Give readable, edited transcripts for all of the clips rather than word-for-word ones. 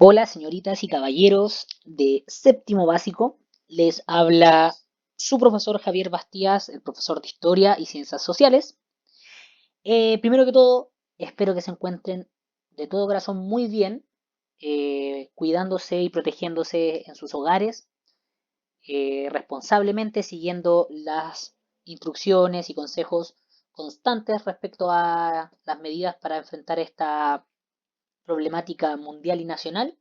Hola, señoritas y caballeros de séptimo básico. Les habla su profesor Javier Bastías, el profesor de Historia y Ciencias Sociales. Primero que todo, espero que se encuentren de todo corazón muy bien, cuidándose y protegiéndose en sus hogares, responsablemente siguiendo las instrucciones y consejos constantes respecto a las medidas para enfrentar esta problemática mundial y nacional.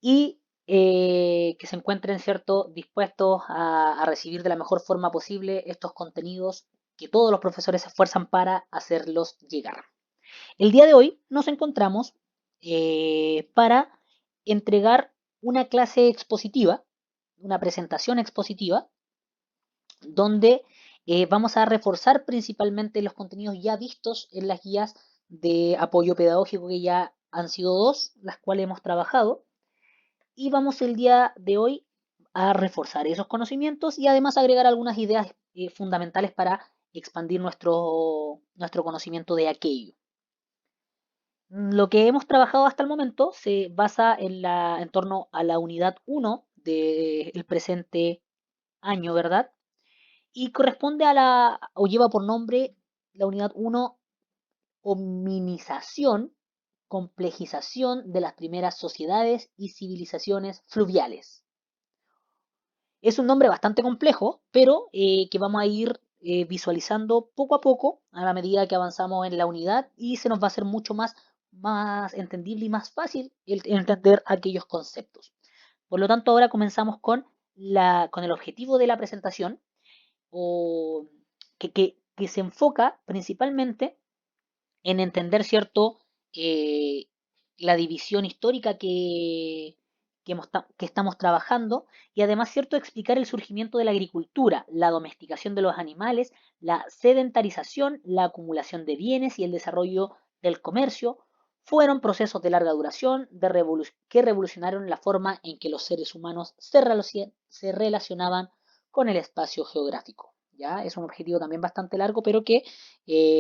Y que se encuentren, ¿cierto?, dispuestos a recibir de la mejor forma posible estos contenidos que todos los profesores se esfuerzan para hacerlos llegar. El día de hoy nos encontramos para entregar una clase expositiva, una presentación expositiva, donde vamos a reforzar principalmente los contenidos ya vistos en las guías de apoyo pedagógico, que ya han sido dos, las cuales hemos trabajado, y vamos el día de hoy a reforzar esos conocimientos y además agregar algunas ideas fundamentales para expandir nuestro conocimiento de aquello. Lo que hemos trabajado hasta el momento se basa en torno a la unidad 1 del presente año, ¿verdad? Y corresponde o lleva por nombre la unidad 1, hominización, complejización de las primeras sociedades y civilizaciones fluviales. Es un nombre bastante complejo, pero que vamos a ir visualizando poco a poco a la medida que avanzamos en la unidad, y se nos va a hacer mucho más entendible y más fácil el entender aquellos conceptos. Por lo tanto, ahora comenzamos con el objetivo de la presentación, o que se enfoca principalmente en entender, ¿cierto?, eh, la división histórica que estamos trabajando, y además, ¿cierto?, explicar el surgimiento de la agricultura, la domesticación de los animales, la sedentarización, la acumulación de bienes y el desarrollo del comercio. Fueron procesos de larga duración que revolucionaron la forma en que los seres humanos se relacionaban con el espacio geográfico. ¿Ya? Es un objetivo también bastante largo, pero que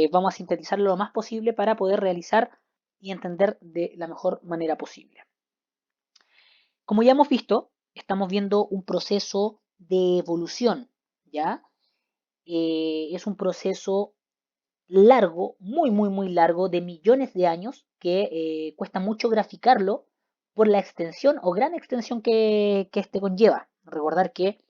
vamos a sintetizarlo lo más posible para poder realizar y entender de la mejor manera posible. Como ya hemos visto, estamos viendo un proceso de evolución, ¿ya? Es un proceso largo, muy, muy, muy largo, de millones de años, que cuesta mucho graficarlo por la extensión o gran extensión que este conlleva. Recordar que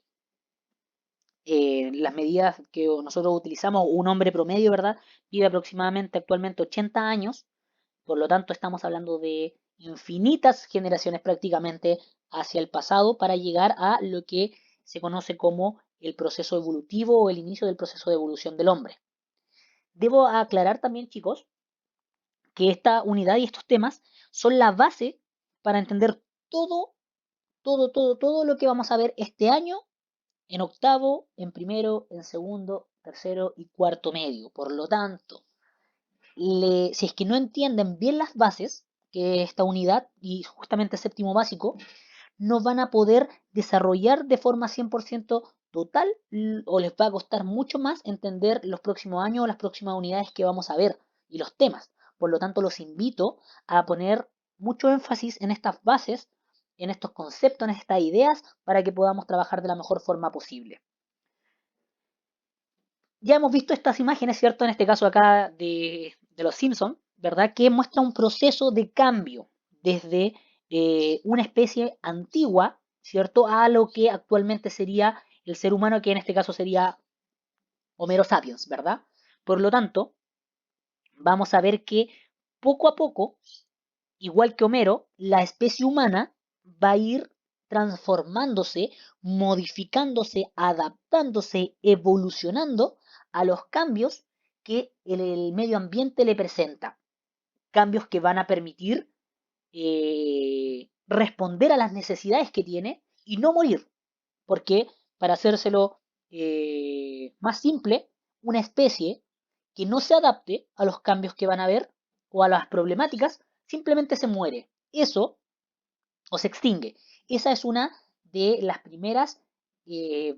las medidas que nosotros utilizamos, un hombre promedio, ¿verdad?, vive aproximadamente actualmente 80 años. Por lo tanto, estamos hablando de infinitas generaciones prácticamente hacia el pasado para llegar a lo que se conoce como el proceso evolutivo o el inicio del proceso de evolución del hombre. Debo aclarar también, chicos, que esta unidad y estos temas son la base para entender todo lo que vamos a ver este año en octavo, en primero, en segundo, tercero y cuarto medio. Por lo tanto, si es que no entienden bien las bases, que esta unidad y justamente séptimo básico, no van a poder desarrollar de forma 100% total, o les va a costar mucho más entender los próximos años o las próximas unidades que vamos a ver y los temas. Por lo tanto, los invito a poner mucho énfasis en estas bases, en estos conceptos, en estas ideas, para que podamos trabajar de la mejor forma posible. Ya hemos visto estas imágenes, ¿cierto? En este caso acá de los Simpsons, ¿verdad? Que muestra un proceso de cambio desde una especie antigua, ¿cierto?, a lo que actualmente sería el ser humano, que en este caso sería Homero sapiens, ¿verdad? Por lo tanto, vamos a ver que poco a poco, igual que Homero, la especie humana va a ir transformándose, modificándose, adaptándose, evolucionando a los cambios que el medio ambiente le presenta. Cambios que van a permitir responder a las necesidades que tiene y no morir. Porque, para hacérselo más simple, una especie que no se adapte a los cambios que van a haber o a las problemáticas, simplemente se muere. Eso, o se extingue. Esa es una de las primeras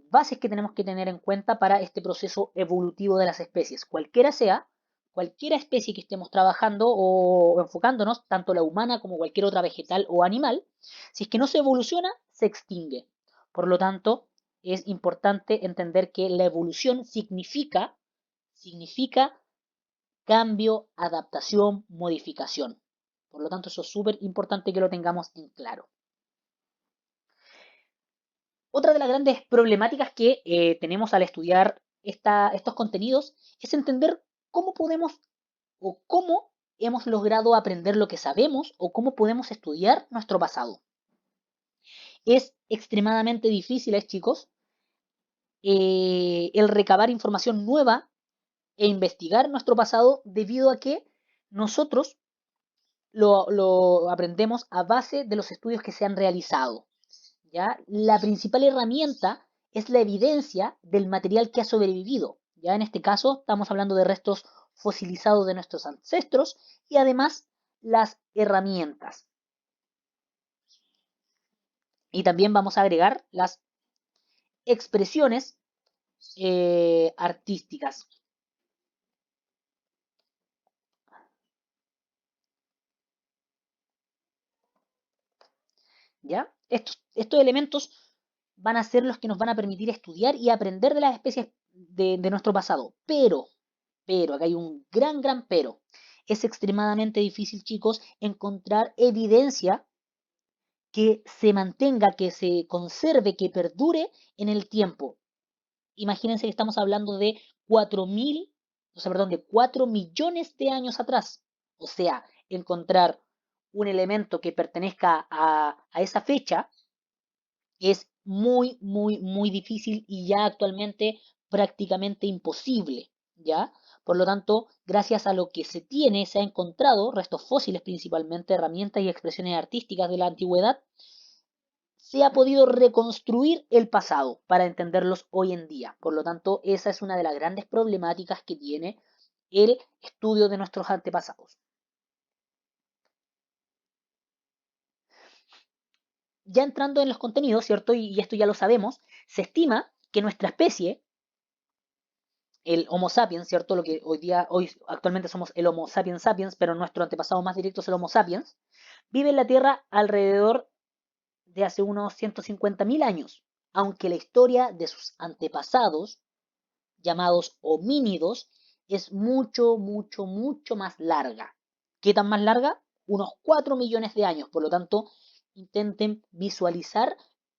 bases que tenemos que tener en cuenta para este proceso evolutivo de las especies. Cualquiera sea, cualquier especie que estemos trabajando o enfocándonos, tanto la humana como cualquier otra vegetal o animal, si es que no se evoluciona, se extingue. Por lo tanto, es importante entender que la evolución significa cambio, adaptación, modificación. Por lo tanto, eso es súper importante que lo tengamos en claro. Otra de las grandes problemáticas que tenemos al estudiar estos contenidos es entender cómo podemos o cómo hemos logrado aprender lo que sabemos o cómo podemos estudiar nuestro pasado. Es extremadamente difícil, chicos, el recabar información nueva e investigar nuestro pasado debido a que nosotros lo aprendemos a base de los estudios que se han realizado. ¿Ya? La principal herramienta es la evidencia del material que ha sobrevivido. ¿Ya? En este caso estamos hablando de restos fosilizados de nuestros ancestros y además las herramientas. Y también vamos a agregar las expresiones artísticas. ¿Ya? Estos elementos van a ser los que nos van a permitir estudiar y aprender de las especies de nuestro pasado. Pero, acá hay un gran pero. Es extremadamente difícil, chicos, encontrar evidencia que se mantenga, que se conserve, que perdure en el tiempo. Imagínense que estamos hablando de 4 millones de años atrás. O sea, encontrar un elemento que pertenezca a esa fecha es muy difícil y ya actualmente prácticamente imposible, ¿ya? Por lo tanto, gracias a lo que se tiene, se ha encontrado, restos fósiles principalmente, herramientas y expresiones artísticas de la antigüedad, se ha podido reconstruir el pasado para entenderlos hoy en día. Por lo tanto, esa es una de las grandes problemáticas que tiene el estudio de nuestros antepasados. Ya entrando en los contenidos, ¿cierto? Y esto ya lo sabemos, se estima que nuestra especie, el Homo sapiens, ¿cierto? Lo que hoy actualmente somos el Homo sapiens sapiens, pero nuestro antepasado más directo es el Homo sapiens, vive en la Tierra alrededor de hace unos 150.000 años, aunque la historia de sus antepasados, llamados homínidos, es mucho más larga. ¿Qué tan más larga? Unos 4 millones de años. Por lo tanto, intenten visualizar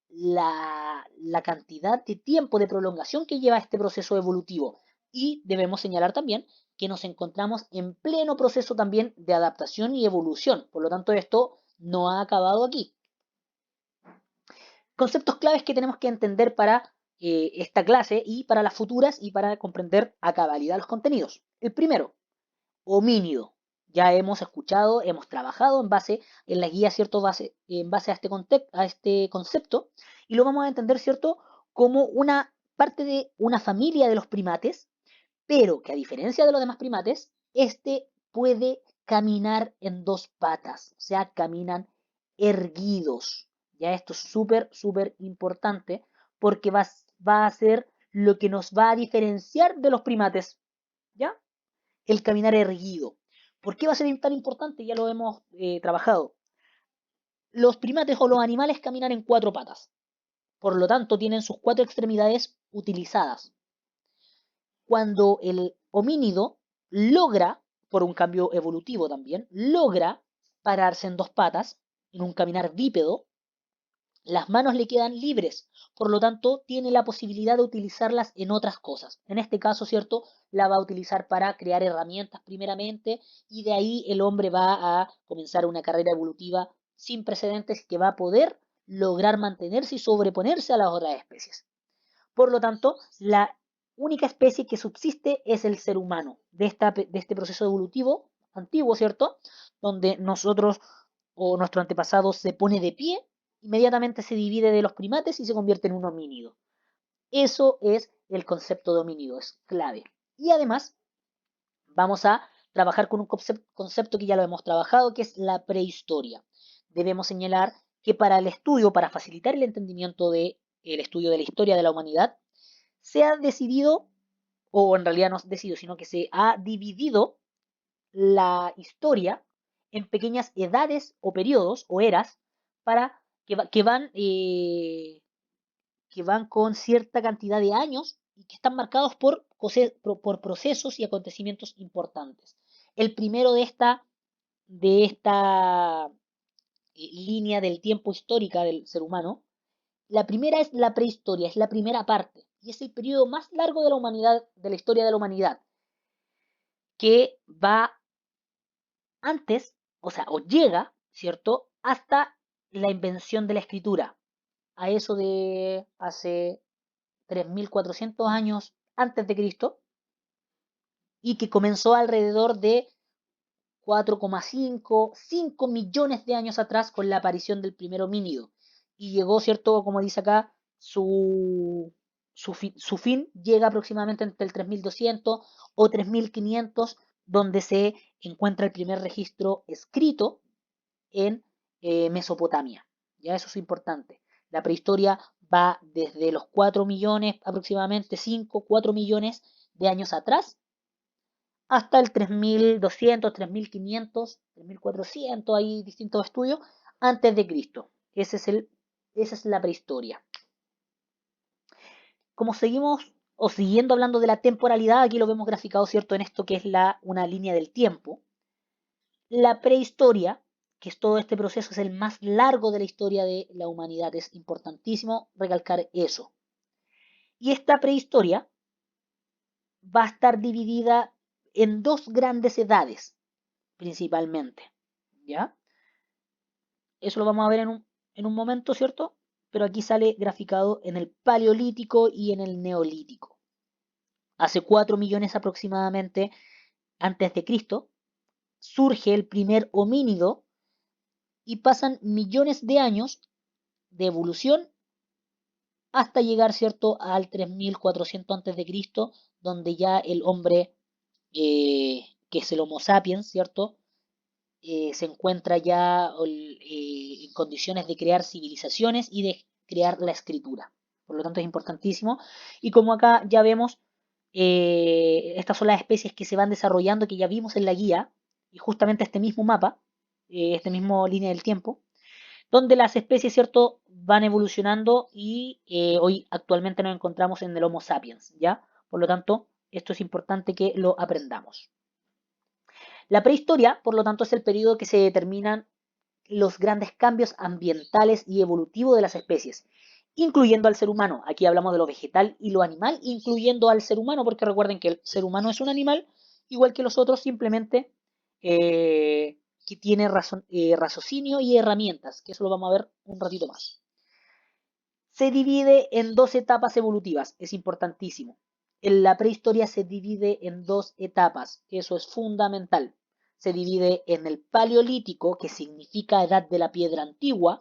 la cantidad de tiempo de prolongación que lleva este proceso evolutivo. Y debemos señalar también que nos encontramos en pleno proceso también de adaptación y evolución. Por lo tanto, esto no ha acabado aquí. Conceptos claves que tenemos que entender para esta clase y para las futuras y para comprender a cabalidad los contenidos. El primero, homínido. Ya hemos escuchado, hemos trabajado en la guía, ¿cierto? En base a este concepto y lo vamos a entender, ¿cierto? Como una parte de una familia de los primates, pero que a diferencia de los demás primates, este puede caminar en dos patas, o sea, caminan erguidos. Ya esto es súper importante porque va a ser lo que nos va a diferenciar de los primates, ¿ya? El caminar erguido. ¿Por qué va a ser tan importante? Ya lo hemos trabajado. Los primates o los animales caminan en cuatro patas. Por lo tanto, tienen sus cuatro extremidades utilizadas. Cuando el homínido logra, por un cambio evolutivo también, logra pararse en dos patas, en un caminar bípedo, las manos le quedan libres, por lo tanto tiene la posibilidad de utilizarlas en otras cosas. En este caso, ¿cierto? La va a utilizar para crear herramientas primeramente y de ahí el hombre va a comenzar una carrera evolutiva sin precedentes que va a poder lograr mantenerse y sobreponerse a las otras especies. Por lo tanto, la única especie que subsiste es el ser humano de este proceso evolutivo antiguo, ¿cierto? Donde nosotros o nuestro antepasado se pone de pie, inmediatamente se divide de los primates y se convierte en un homínido. Eso es el concepto de homínido, es clave. Y además, vamos a trabajar con un concepto que ya lo hemos trabajado, que es la prehistoria. Debemos señalar que para el estudio, para facilitar el entendimiento del estudio de la historia de la humanidad, se ha decidido, o en realidad no decidido, sino que se ha dividido la historia en pequeñas edades o periodos o eras para que van con cierta cantidad de años y que están marcados por procesos y acontecimientos importantes. El primero de esta línea del tiempo histórica del ser humano, la primera es la prehistoria, es la primera parte, y es el periodo más largo de la humanidad, de la historia de la humanidad, que va antes, o sea, o llega, ¿cierto?, hasta la invención de la escritura, a eso de hace 3.400 años antes de Cristo, y que comenzó alrededor de 4,5 millones de años atrás con la aparición del primer homínido. Y llegó, ¿cierto? Como dice acá, su fin llega aproximadamente entre el 3200 o 3500, donde se encuentra el primer registro escrito en Mesopotamia. Ya eso es importante. La prehistoria va desde los 4 millones, aproximadamente 5, 4 millones de años atrás, hasta el 3200, 3500, 3400, hay distintos estudios, antes de Cristo. Esa es la prehistoria. Como seguimos o siguiendo hablando de la temporalidad, aquí lo vemos graficado, ¿cierto? En esto que es una línea del tiempo. La prehistoria, que es todo este proceso, es el más largo de la historia de la humanidad. Es importantísimo recalcar eso. Y esta prehistoria va a estar dividida en dos grandes edades, principalmente. ¿Ya? Eso lo vamos a ver en un momento, ¿cierto? Pero aquí sale graficado en el Paleolítico y en el Neolítico. Hace 4 millones aproximadamente antes de Cristo, surge el primer homínido y pasan millones de años de evolución hasta llegar, ¿cierto?, al 3400 antes de Cristo, donde ya el hombre, que es el Homo sapiens, ¿cierto?, se encuentra ya en condiciones de crear civilizaciones y de crear la escritura. Por lo tanto, es importantísimo. Y como acá ya vemos, estas son las especies que se van desarrollando, que ya vimos en la guía, y justamente este mismo mapa, este mismo línea del tiempo, donde las especies, ¿cierto?, van evolucionando y hoy actualmente nos encontramos en el Homo sapiens, ¿ya? Por lo tanto, esto es importante que lo aprendamos. La prehistoria, por lo tanto, es el periodo que se determinan los grandes cambios ambientales y evolutivos de las especies, incluyendo al ser humano. Aquí hablamos de lo vegetal y lo animal, incluyendo al ser humano, porque recuerden que el ser humano es un animal, igual que los otros, simplemente que tiene raciocinio y herramientas, que eso lo vamos a ver un ratito más. Se divide en dos etapas evolutivas, es importantísimo. En la prehistoria se divide en dos etapas, eso es fundamental. Se divide en el paleolítico, que significa edad de la piedra antigua,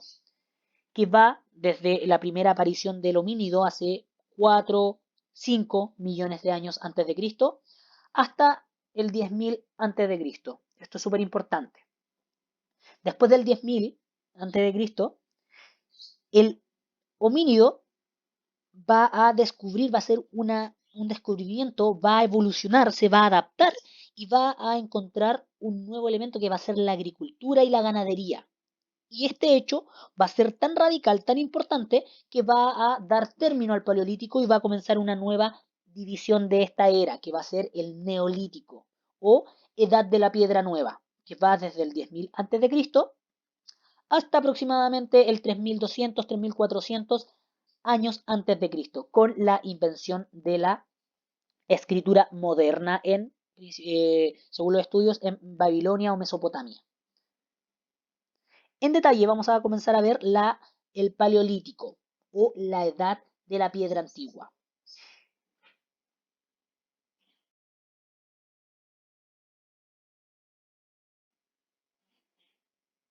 que va desde la primera aparición del homínido hace 4, 5 millones de años antes de Cristo, hasta el 10.000 antes de Cristo. Esto es súper importante. Después del 10.000 antes de Cristo, el homínido va a descubrir, va a ser un descubrimiento, va a evolucionar, se va a adaptar y va a encontrar un nuevo elemento que va a ser la agricultura y la ganadería. Y este hecho va a ser tan radical, tan importante, que va a dar término al Paleolítico y va a comenzar una nueva división de esta era, que va a ser el Neolítico o Edad de la Piedra Nueva, que va desde el 10.000 a.C. hasta aproximadamente el 3.200, 3.400 años antes de Cristo, con la invención de la escritura moderna según los estudios, en Babilonia o Mesopotamia. En detalle vamos a comenzar a ver el Paleolítico o la edad de la piedra antigua.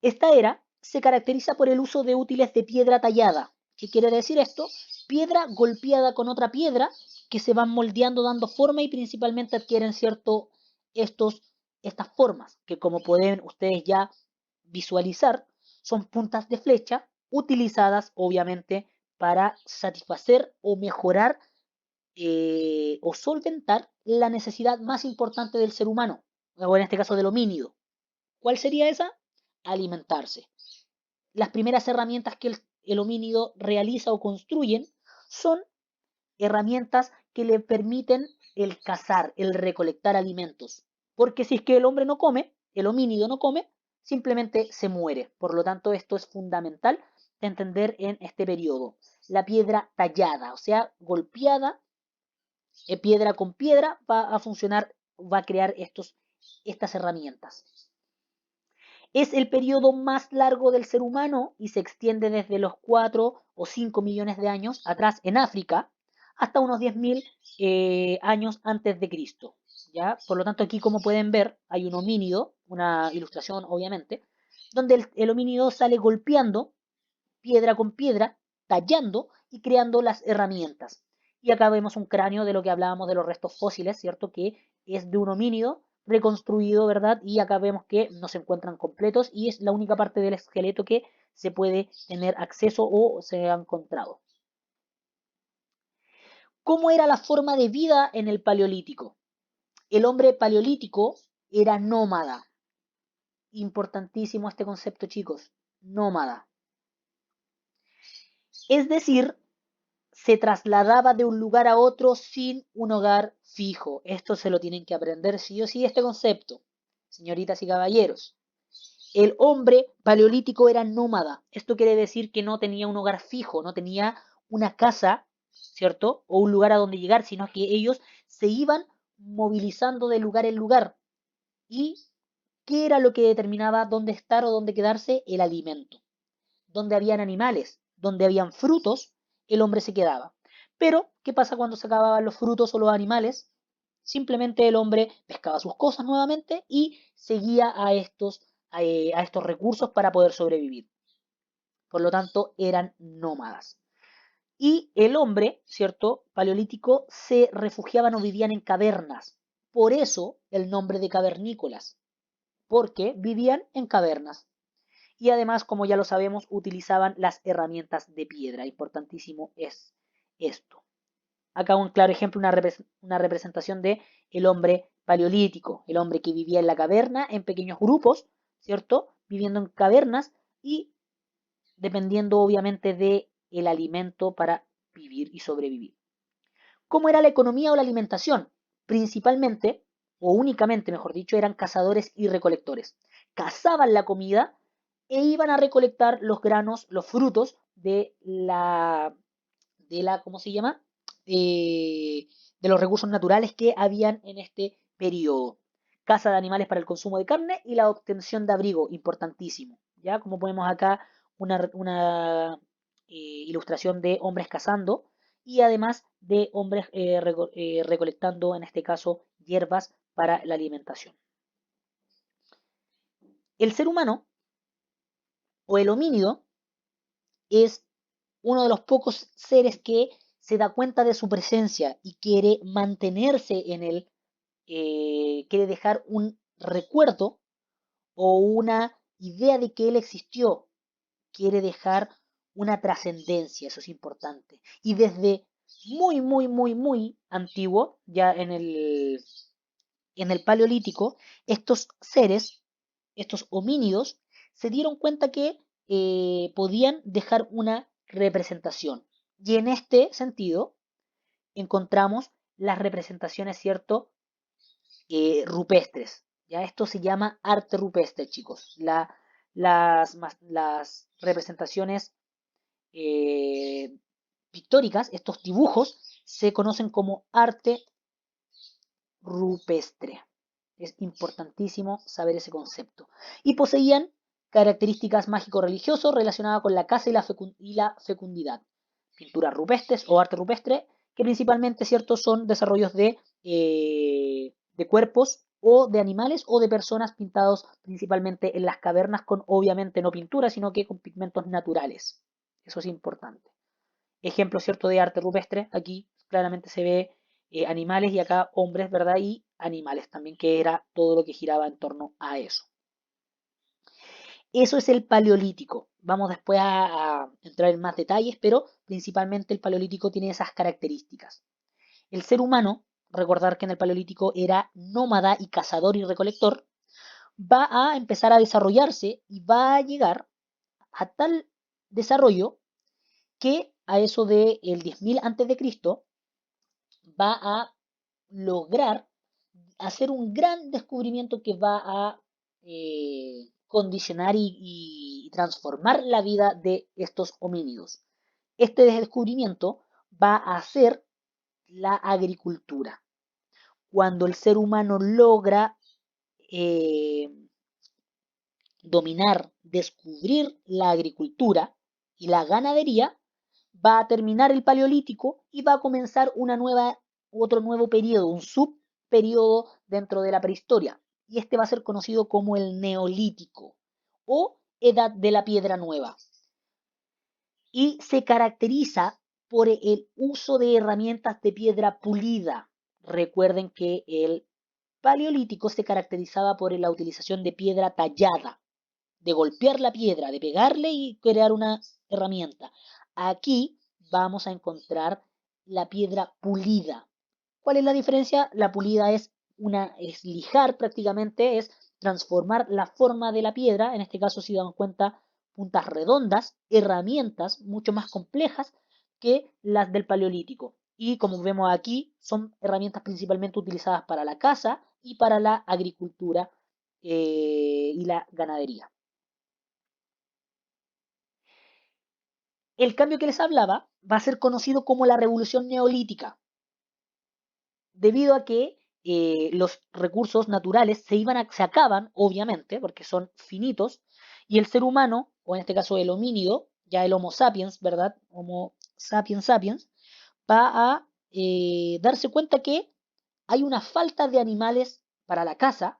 Esta era se caracteriza por el uso de útiles de piedra tallada. ¿Qué quiere decir esto? Piedra golpeada con otra piedra que se van moldeando, dando forma y principalmente adquieren estos, estas formas, que como pueden ustedes ya visualizar, son puntas de flecha utilizadas obviamente para satisfacer o mejorar o solventar la necesidad más importante del ser humano, o en este caso del homínido. ¿Cuál sería esa? Alimentarse. Las primeras herramientas que el homínido realiza o construyen son herramientas que le permiten el cazar, el recolectar alimentos. Porque si es que el hombre no come, el homínido no come, simplemente se muere. Por lo tanto, esto es fundamental de entender en este periodo. La piedra tallada, o sea, golpeada, piedra con piedra, va a funcionar, va a crear estas herramientas. Es el periodo más largo del ser humano y se extiende desde los 4 o 5 millones de años atrás en África hasta unos 10.000 años antes de Cristo. ¿Ya? Por lo tanto, aquí como pueden ver, hay un homínido, una ilustración obviamente, donde el homínido sale golpeando piedra con piedra, tallando y creando las herramientas. Y acá vemos un cráneo de lo que hablábamos de los restos fósiles, ¿cierto? Que es de un homínido reconstruido, ¿verdad? Y acá vemos que no se encuentran completos y es la única parte del esqueleto que se puede tener acceso o se ha encontrado. ¿Cómo era la forma de vida en el Paleolítico? El hombre paleolítico era nómada. Importantísimo este concepto, chicos. Nómada. Es decir, se trasladaba de un lugar a otro sin un hogar fijo. Esto se lo tienen que aprender sí o sí este concepto, señoritas y caballeros. El hombre paleolítico era nómada. Esto quiere decir que no tenía un hogar fijo, no tenía una casa, ¿cierto? O un lugar a donde llegar, sino que ellos se iban movilizando de lugar en lugar. ¿Y qué era lo que determinaba dónde estar o dónde quedarse? El alimento. Donde habían animales, donde habían frutos, el hombre se quedaba. Pero, ¿qué pasa cuando se acababan los frutos o los animales? Simplemente el hombre pescaba sus cosas nuevamente y seguía a estos recursos para poder sobrevivir. Por lo tanto, eran nómadas. Y el hombre, ¿cierto? Paleolítico, se refugiaban o vivían en cavernas. Por eso el nombre de cavernícolas, porque vivían en cavernas. Y además, como ya lo sabemos, utilizaban las herramientas de piedra. Importantísimo es esto. Acá un claro ejemplo, una representación de el hombre paleolítico, el hombre que vivía en la caverna en pequeños grupos, ¿cierto? Viviendo en cavernas y dependiendo obviamente de el alimento para vivir y sobrevivir. ¿Cómo era la economía o la alimentación? Principalmente, o únicamente, mejor dicho, eran cazadores y recolectores. Cazaban la comida e iban a recolectar los granos, los frutos ¿cómo se llama? De los recursos naturales que habían en este periodo. Caza de animales para el consumo de carne y la obtención de abrigo, importantísimo. ¿Ya? Como podemos acá una ilustración de hombres cazando y además de hombres recolectando, en este caso, hierbas para la alimentación. El ser humano o el homínido es uno de los pocos seres que se da cuenta de su presencia y quiere mantenerse en él, quiere dejar un recuerdo o una idea de que él existió, quiere dejar una trascendencia, eso es importante. Y desde muy, muy, muy, muy antiguo, ya en el Paleolítico, estos seres, estos homínidos, se dieron cuenta que podían dejar una representación. Y en este sentido, encontramos las representaciones, ¿cierto? Rupestres. ¿Ya? Esto se llama arte rupestre, chicos. Las representaciones eh, pictóricas, estos dibujos, se conocen como arte rupestre. Es importantísimo saber ese concepto. Y poseían características mágico-religiosos relacionadas con la caza y la fecundidad. Pinturas rupestres o arte rupestre, que principalmente ciertos son desarrollos de cuerpos o de animales o de personas pintados principalmente en las cavernas con obviamente no pintura, sino que con pigmentos naturales. Eso es importante. Ejemplo cierto de arte rupestre, aquí claramente se ve animales y acá hombres, ¿verdad? Y animales también, que era todo lo que giraba en torno a eso. Eso es el paleolítico. Vamos después a entrar en más detalles, pero principalmente el paleolítico tiene esas características. El ser humano, recordar que en el Paleolítico era nómada y cazador y recolector, va a empezar a desarrollarse y va a llegar a tal desarrollo que a eso del 10.000 a.C. va a lograr hacer un gran descubrimiento que va a condicionar y transformar la vida de estos homínidos. Este descubrimiento va a ser la agricultura. Cuando el ser humano logra eh, dominar, descubrir la agricultura y la ganadería, va a terminar el Paleolítico y va a comenzar otro nuevo periodo, un subperiodo dentro de la prehistoria. Y este va a ser conocido como el Neolítico o Edad de la Piedra Nueva. Y se caracteriza por el uso de herramientas de piedra pulida. Recuerden que el Paleolítico se caracterizaba por la utilización de piedra tallada, de golpear la piedra, de pegarle y crear una herramienta. Aquí vamos a encontrar la piedra pulida. ¿Cuál es la diferencia? La pulida es lijar prácticamente, es transformar la forma de la piedra, en este caso si dan cuenta, puntas redondas, herramientas mucho más complejas que las del Paleolítico. Y como vemos aquí, son herramientas principalmente utilizadas para la caza y para la agricultura y la ganadería. El cambio que les hablaba va a ser conocido como la revolución neolítica, debido a que los recursos naturales se acaban, obviamente, porque son finitos, y el ser humano, o en este caso el homínido, ya el Homo sapiens, ¿verdad? Homo sapiens sapiens, va a darse cuenta que hay una falta de animales para la caza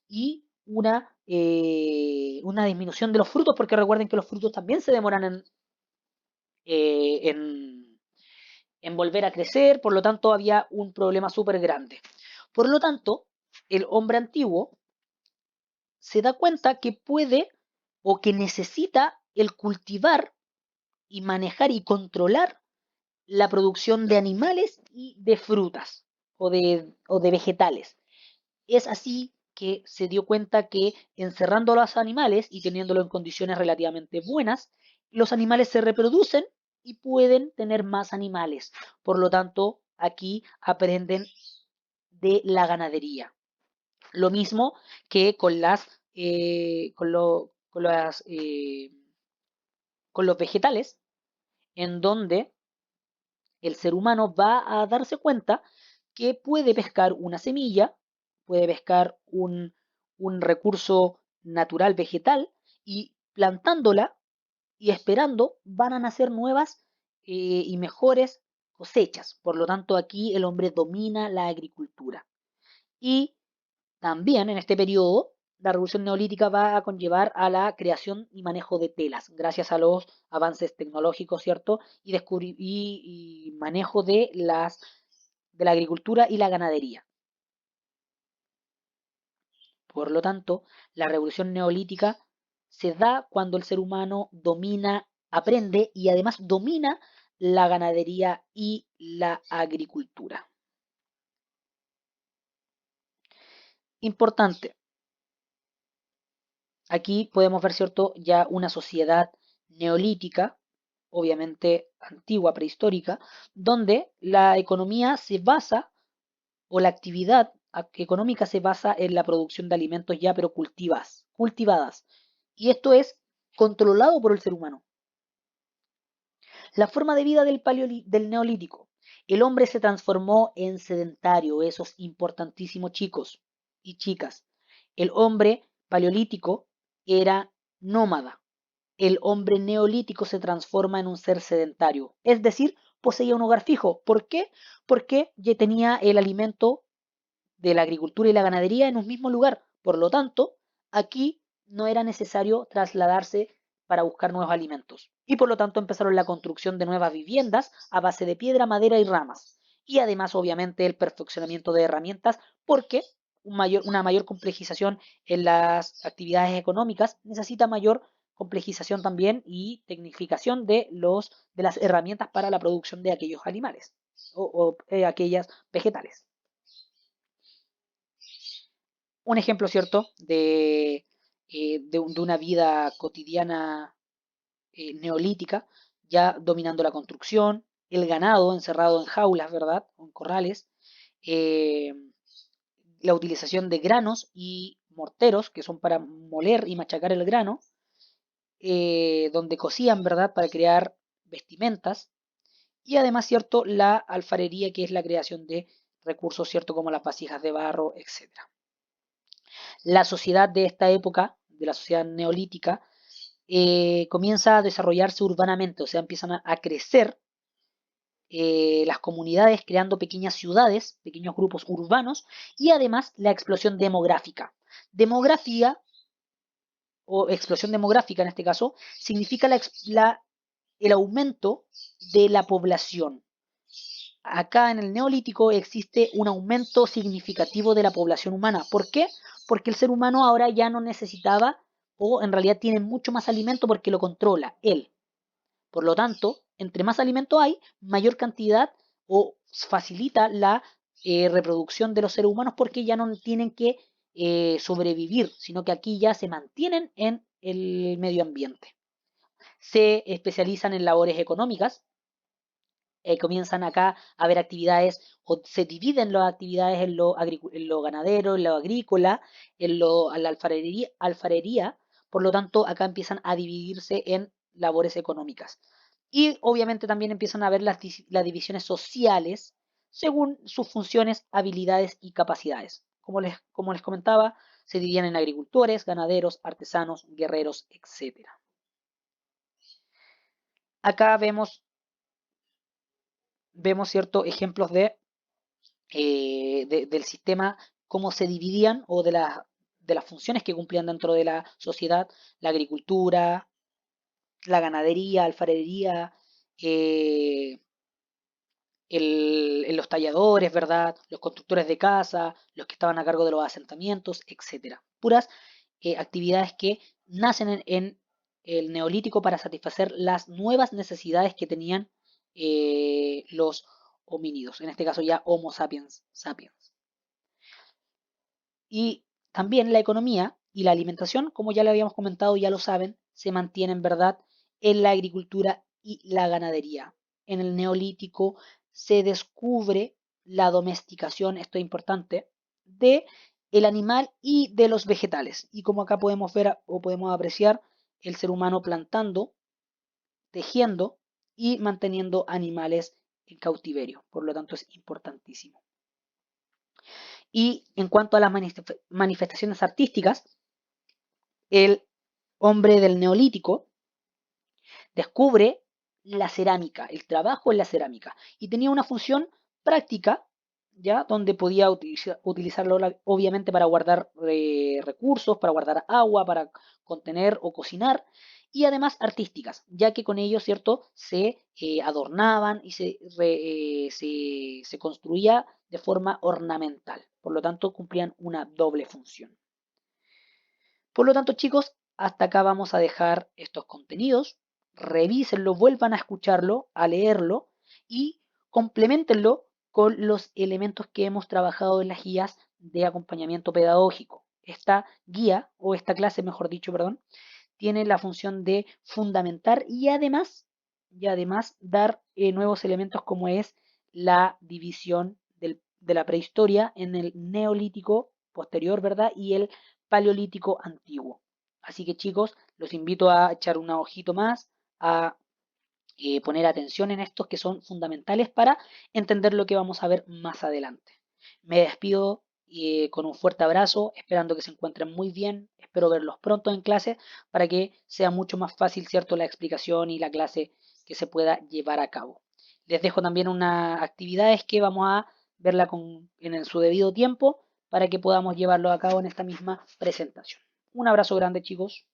y una disminución de los frutos, porque recuerden que los frutos también se demoran eh, en, en volver a crecer, por lo tanto había un problema súper grande. Por lo tanto, el hombre antiguo se da cuenta que puede o que necesita el cultivar y manejar y controlar la producción de animales y de frutas o de vegetales. Es así que se dio cuenta que encerrando a los animales y teniéndolo en condiciones relativamente buenas, los animales se reproducen y pueden tener más animales. Por lo tanto, aquí aprenden de la ganadería. Lo mismo que con los vegetales, en donde el ser humano va a darse cuenta que puede pescar una semilla, puede pescar un recurso natural vegetal y plantándola y esperando van a nacer nuevas y mejores cosechas. Por lo tanto, aquí el hombre domina la agricultura. Y también en este periodo, la revolución neolítica va a conllevar a la creación y manejo de telas, gracias a los avances tecnológicos, ¿cierto? Y manejo de la agricultura y la ganadería. Por lo tanto, la revolución neolítica se da cuando el ser humano domina, aprende y además domina la ganadería y la agricultura. Importante, aquí podemos ver, ¿cierto?, ya una sociedad neolítica, obviamente antigua, prehistórica, donde la economía se basa o la actividad económica se basa en la producción de alimentos ya pero cultivadas. Y esto es controlado por el ser humano. La forma de vida del neolítico. El hombre se transformó en sedentario, eso es importantísimo, chicos y chicas. El hombre paleolítico era nómada. El hombre neolítico se transforma en un ser sedentario, es decir, poseía un hogar fijo. ¿Por qué? Porque ya tenía el alimento de la agricultura y la ganadería en un mismo lugar. Por lo tanto, aquí no era necesario trasladarse para buscar nuevos alimentos. Y por lo tanto empezaron la construcción de nuevas viviendas a base de piedra, madera y ramas. Y además, obviamente, el perfeccionamiento de herramientas, porque una mayor complejización en las actividades económicas necesita mayor complejización también y tecnificación de las herramientas para la producción de aquellos animales o aquellas vegetales. Un ejemplo, ¿cierto?, de una vida cotidiana neolítica, ya dominando la construcción, el ganado encerrado en jaulas, ¿verdad?, o en corrales, eh, la utilización de granos y morteros, que son para moler y machacar el grano, donde cosían, ¿verdad?, para crear vestimentas, y además, ¿cierto?, la alfarería, que es la creación de recursos, ¿cierto?, como las vasijas de barro, etc. La sociedad de esta época, de la sociedad neolítica, comienza a desarrollarse urbanamente, o sea, empiezan a crecer las comunidades creando pequeñas ciudades, pequeños grupos urbanos y además la explosión demográfica. Demografía o explosión demográfica en este caso significa el aumento de la población. Acá en el neolítico existe un aumento significativo de la población humana. ¿Por qué? Porque el ser humano ahora ya no necesitaba o en realidad tiene mucho más alimento porque lo controla él. Por lo tanto, entre más alimento hay, mayor cantidad o facilita la reproducción de los seres humanos porque ya no tienen que sobrevivir, sino que aquí ya se mantienen en el medio ambiente. Se especializan en labores económicas, comienzan acá a haber actividades o se dividen las actividades en lo ganadero, en lo agrícola, en la alfarería, por lo tanto acá empiezan a dividirse en labores económicas. Y obviamente también empiezan a ver las divisiones sociales según sus funciones, habilidades y capacidades. Como les comentaba, se dividían en agricultores, ganaderos, artesanos, guerreros, etc. Acá vemos ciertos ejemplos del sistema, cómo se dividían o de las funciones que cumplían dentro de la sociedad, la agricultura, la ganadería, alfarería, eh, los talladores, ¿verdad? Los constructores de casa, los que estaban a cargo de los asentamientos, etcétera. Puras actividades que nacen en el neolítico para satisfacer las nuevas necesidades que tenían los homínidos, en este caso ya Homo sapiens sapiens. Y también la economía y la alimentación, como ya le habíamos comentado, ya lo saben, se mantienen, ¿verdad?, en la agricultura y la ganadería. En el neolítico se descubre la domesticación, esto es importante, de el animal y de los vegetales. Y como acá podemos ver o podemos apreciar, el ser humano plantando, tejiendo y manteniendo animales en cautiverio. Por lo tanto, es importantísimo. Y en cuanto a las manifestaciones artísticas, el hombre del neolítico descubre la cerámica, el trabajo en la cerámica, y tenía una función práctica, ¿ya? Donde podía utilizarlo obviamente para guardar recursos, para guardar agua, para contener o cocinar, y además artísticas, ya que con ello, ¿cierto?, se adornaban y se construía de forma ornamental. Por lo tanto, cumplían una doble función. Por lo tanto, chicos, hasta acá vamos a dejar estos contenidos. Revísenlo, vuelvan a escucharlo, a leerlo y complementenlo con los elementos que hemos trabajado en las guías de acompañamiento pedagógico. Esta guía, o esta clase, mejor dicho, perdón, tiene la función de fundamentar y además dar nuevos elementos como es la división de la prehistoria en el neolítico posterior, ¿verdad? Y el paleolítico antiguo. Así que chicos, los invito a echar un ojito más, a poner atención en estos que son fundamentales para entender lo que vamos a ver más adelante. Me despido con un fuerte abrazo, esperando que se encuentren muy bien, espero verlos pronto en clase para que sea mucho más fácil, ¿cierto?, la explicación y la clase que se pueda llevar a cabo. Les dejo también unas actividades que vamos a verla en su debido tiempo para que podamos llevarlo a cabo en esta misma presentación. Un abrazo grande, chicos.